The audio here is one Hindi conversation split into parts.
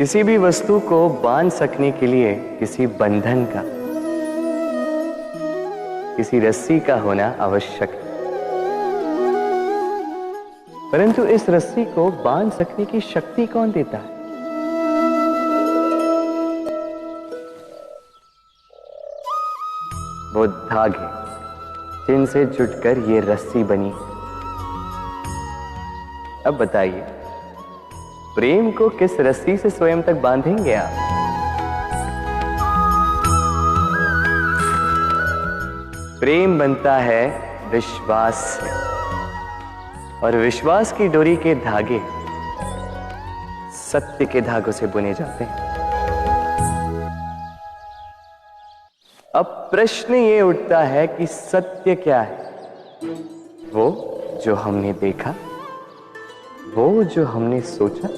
किसी भी वस्तु को बांध सकने के लिए किसी बंधन का, किसी रस्सी का होना आवश्यक है। परंतु इस रस्सी को बांध सकने की शक्ति कौन देता है? वो धागे जिनसे जुटकर ये रस्सी बनी। अब बताइए, प्रेम को किस रस्सी से स्वयं तक बांधेंगे आप? प्रेम बनता है विश्वास से, और विश्वास की डोरी के धागे सत्य के धागों से बुने जाते हैं। अब प्रश्न ये उठता है कि सत्य क्या है? वो जो हमने देखा, वो जो हमने सोचा?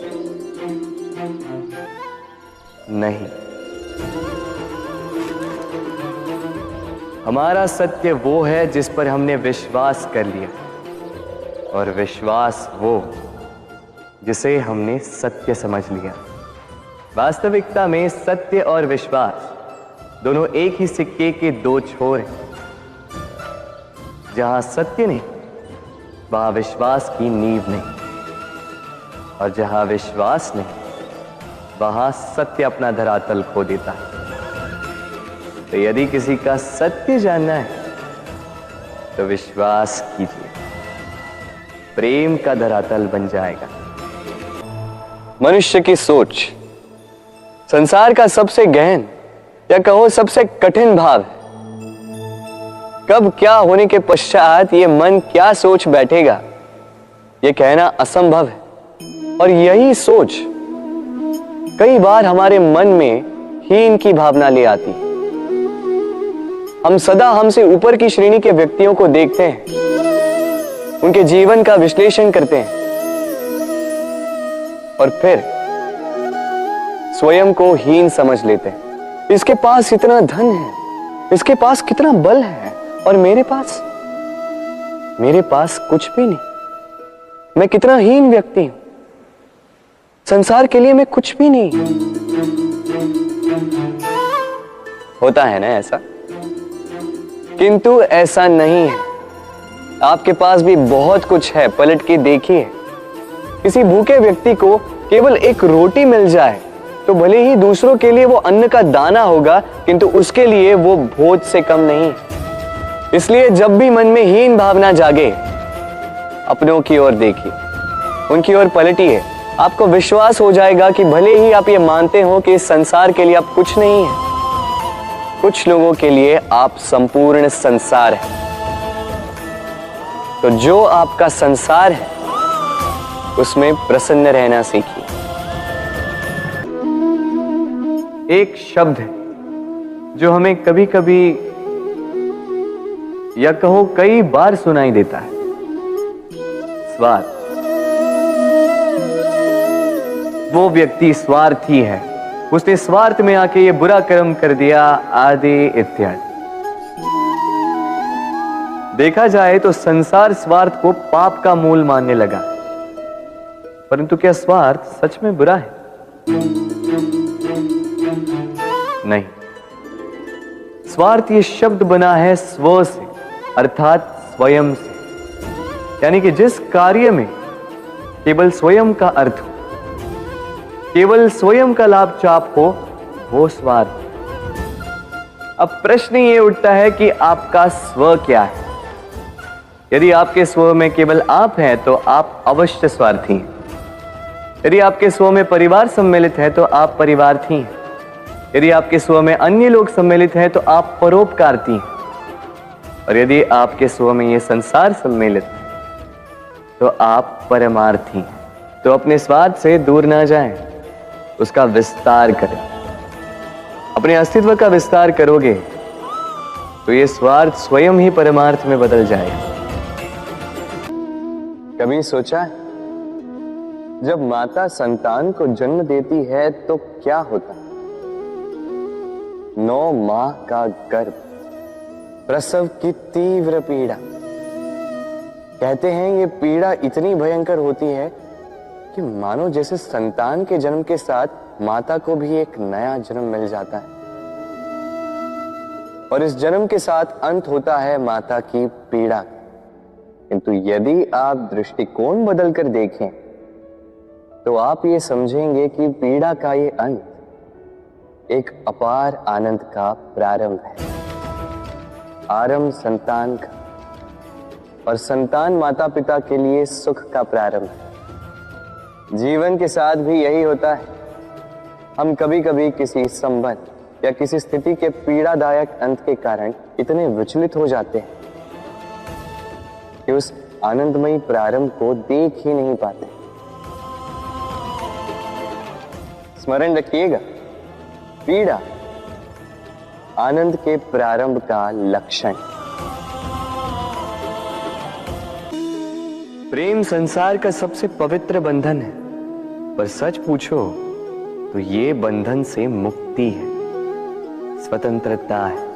नहीं, हमारा सत्य वो है जिस पर हमने विश्वास कर लिया, और विश्वास वो जिसे हमने सत्य समझ लिया। वास्तविकता में सत्य और विश्वास दोनों एक ही सिक्के के दो छोर हैं। जहां सत्य नहीं, वहां विश्वास की नींव नहीं, और जहां विश्वास नहीं, वहां सत्य अपना धरातल खो देता है। तो यदि किसी का सत्य जानना है तो विश्वास कीजिए, प्रेम का धरातल बन जाएगा। मनुष्य की सोच संसार का सबसे गहन या कहो सबसे कठिन भाव है। कब क्या होने के पश्चात ये मन क्या सोच बैठेगा, ये कहना असंभव है। और यही सोच कई बार हमारे मन में हीन की भावना ले आती है। हम सदा हमसे ऊपर की श्रेणी के व्यक्तियों को देखते हैं, उनके जीवन का विश्लेषण करते हैं, और फिर स्वयं को हीन समझ लेते हैं। इसके पास इतना धन है, इसके पास कितना बल है, और मेरे पास कुछ भी नहीं। मैं कितना हीन व्यक्ति हूं, संसार के लिए मैं कुछ भी नहीं। होता है ना ऐसा? किंतु ऐसा नहीं है। आपके पास भी बहुत कुछ है, पलट के देखिए। किसी भूखे व्यक्ति को केवल एक रोटी मिल जाए तो भले ही दूसरों के लिए वो अन्न का दाना होगा, किंतु उसके लिए वो भोज से कम नहीं। इसलिए जब भी मन में हीन भावना जागे, अपनों की ओर देखिए, उनकी ओर पलटिए। आपको विश्वास हो जाएगा कि भले ही आप ये मानते हो कि इस संसार के लिए आप कुछ नहीं है, कुछ लोगों के लिए आप संपूर्ण संसार है। तो जो आपका संसार है उसमें प्रसन्न रहना सीखिए। एक शब्द है जो हमें कभी कभी या कहो कई बार सुनाई देता है, स्वार्थ। वो व्यक्ति स्वार्थी है, उसने स्वार्थ में आके ये बुरा कर्म कर दिया, आदि इत्यादि। देखा जाए तो संसार स्वार्थ को पाप का मूल मानने लगा। परंतु क्या स्वार्थ सच में बुरा है? नहीं। स्वार्थ ये शब्द बना है स्व से, अर्थात स्वयं से। यानी कि जिस कार्य में केवल स्वयं का अर्थ हो, केवल स्वयं का लाभ चाप हो, वो स्वार्थ। अब प्रश्न ये उठता है कि आपका स्व क्या है? यदि आपके स्व में केवल आप हैं तो आप अवश्य स्वार्थी हैं। यदि आपके स्व में परिवार सम्मिलित है तो आप परिवार्थी हैं। यदि आपके स्व में अन्य लोग सम्मिलित हैं तो आप परोपकारती हैं। और यदि आपके स्व में ये संसार सम्मिलित है तो आप परमार्थी हैं। तो अपने स्वार्थ से दूर ना जाएं, उसका विस्तार करें। अपने अस्तित्व का विस्तार करोगे तो ये स्वार्थ स्वयं ही परमार्थ में बदल जाएगा। कभी सोचा है, जब माता संतान को जन्म देती है तो क्या होता है? 9 माह का गर्भ, प्रसव की तीव्र पीड़ा। कहते हैं ये पीड़ा इतनी भयंकर होती है कि मानो जैसे संतान के जन्म के साथ माता को भी एक नया जन्म मिल जाता है और इस जन्म के साथ अंत होता है माता की पीड़ा। किंतु यदि आप दृष्टिकोण बदलकर देखें तो आप ये समझेंगे कि पीड़ा का ये अंत एक अपार आनंद का प्रारंभ है। आरंभ संतान का और संतान माता पिता के लिए सुख का प्रारंभ है। जीवन के साथ भी यही होता है। हम कभी कभी किसी संबंध या किसी स्थिति के पीड़ादायक अंत के कारण इतने विचलित हो जाते हैं कि उस आनंदमयी प्रारंभ को देख ही नहीं पाते। स्मरण रखिएगा, पीड़ा आनंद के प्रारंभ का लक्षण। प्रेम संसार का सबसे पवित्र बंधन है, पर सच पूछो तो ये बंधन से मुक्ति है, स्वतंत्रता है।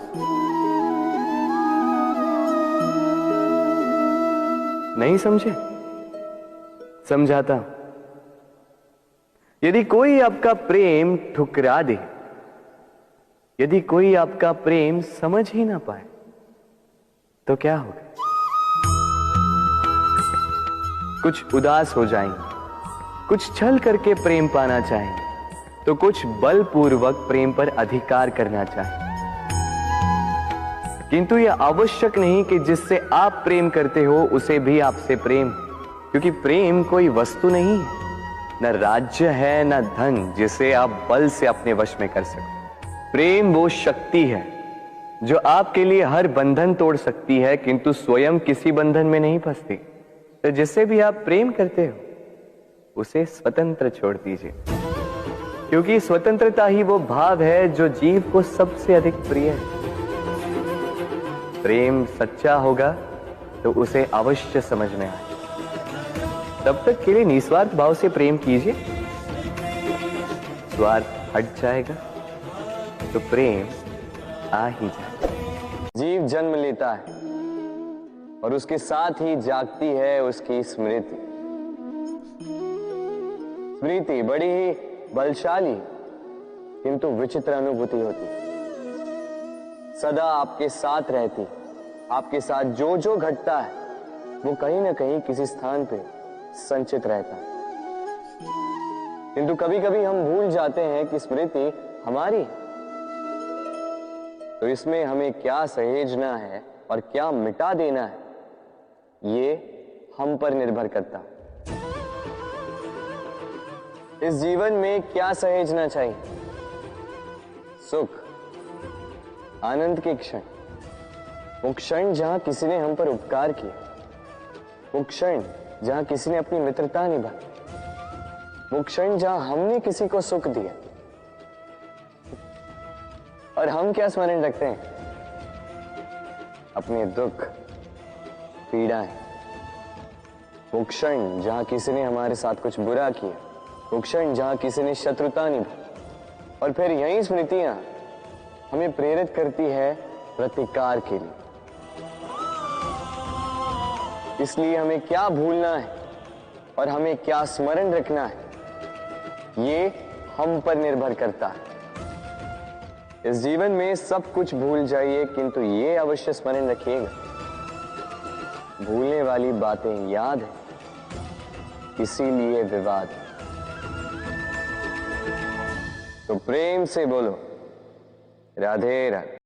नहीं समझे? समझाता हूं। यदि कोई आपका प्रेम ठुकरा दे, यदि कोई आपका प्रेम समझ ही ना पाए, तो क्या होगा? कुछ उदास हो जाएंगे, कुछ छल करके प्रेम पाना चाहेंगे, तो कुछ बलपूर्वक प्रेम पर अधिकार करना चाहेंगे। किंतु यह आवश्यक नहीं कि जिससे आप प्रेम करते हो उसे भी आपसे प्रेम हो, क्योंकि प्रेम कोई वस्तु नहीं है, न राज्य है, न धन जिसे आप बल से अपने वश में कर सको। प्रेम वो शक्ति है जो आपके लिए हर बंधन तोड़ सकती है, किंतु स्वयं किसी बंधन में नहीं फंसती। तो जिससे भी आप प्रेम करते हो उसे स्वतंत्र छोड़ दीजिए, क्योंकि स्वतंत्रता ही वो भाव है जो जीव को सबसे अधिक प्रिय है। प्रेम सच्चा होगा तो उसे अवश्य समझ में आए। तब तक के लिए निस्वार्थ भाव से प्रेम कीजिए। स्वार्थ हट जाएगा तो प्रेम आ ही जाएगा। जीव जन्म लेता है और उसके साथ ही जागती है उसकी स्मृति। स्मृति बड़ी ही बलशाली किंतु विचित्र अनुभूति होती, सदा आपके साथ रहती। आपके साथ जो जो घटता है वो कहीं ना कहीं किसी स्थान पे संचित रहता है। किंतु कभी कभी हम भूल जाते हैं कि स्मृति हमारी है। तो इसमें हमें क्या सहेजना है और क्या मिटा देना है, ये हम पर निर्भर करता। इस जीवन में क्या सहेजना चाहिए? सुख, आनंद के क्षण, वो क्षण जहां किसी ने हम पर उपकार किया, वो क्षण जहां किसी ने अपनी मित्रता निभाई, वो क्षण जहां हमने किसी को सुख दिया। और हम क्या स्मरण रखते हैं? अपने दुख, पीड़ाएं। वो क्षण जहां किसी ने हमारे साथ कुछ बुरा किया, वो क्षण जहां किसी ने शत्रुता निभाई। और फिर यही स्मृतियां हमें प्रेरित करती है प्रतिकार के लिए। इसलिए हमें क्या भूलना है और हमें क्या स्मरण रखना है, ये हम पर निर्भर करता है। इस जीवन में सब कुछ भूल जाइए, किंतु ये अवश्य स्मरण रखिएगा, भूलने वाली बातें याद है, इसीलिए विवाद है। तो प्रेम से बोलो, राधे राधे।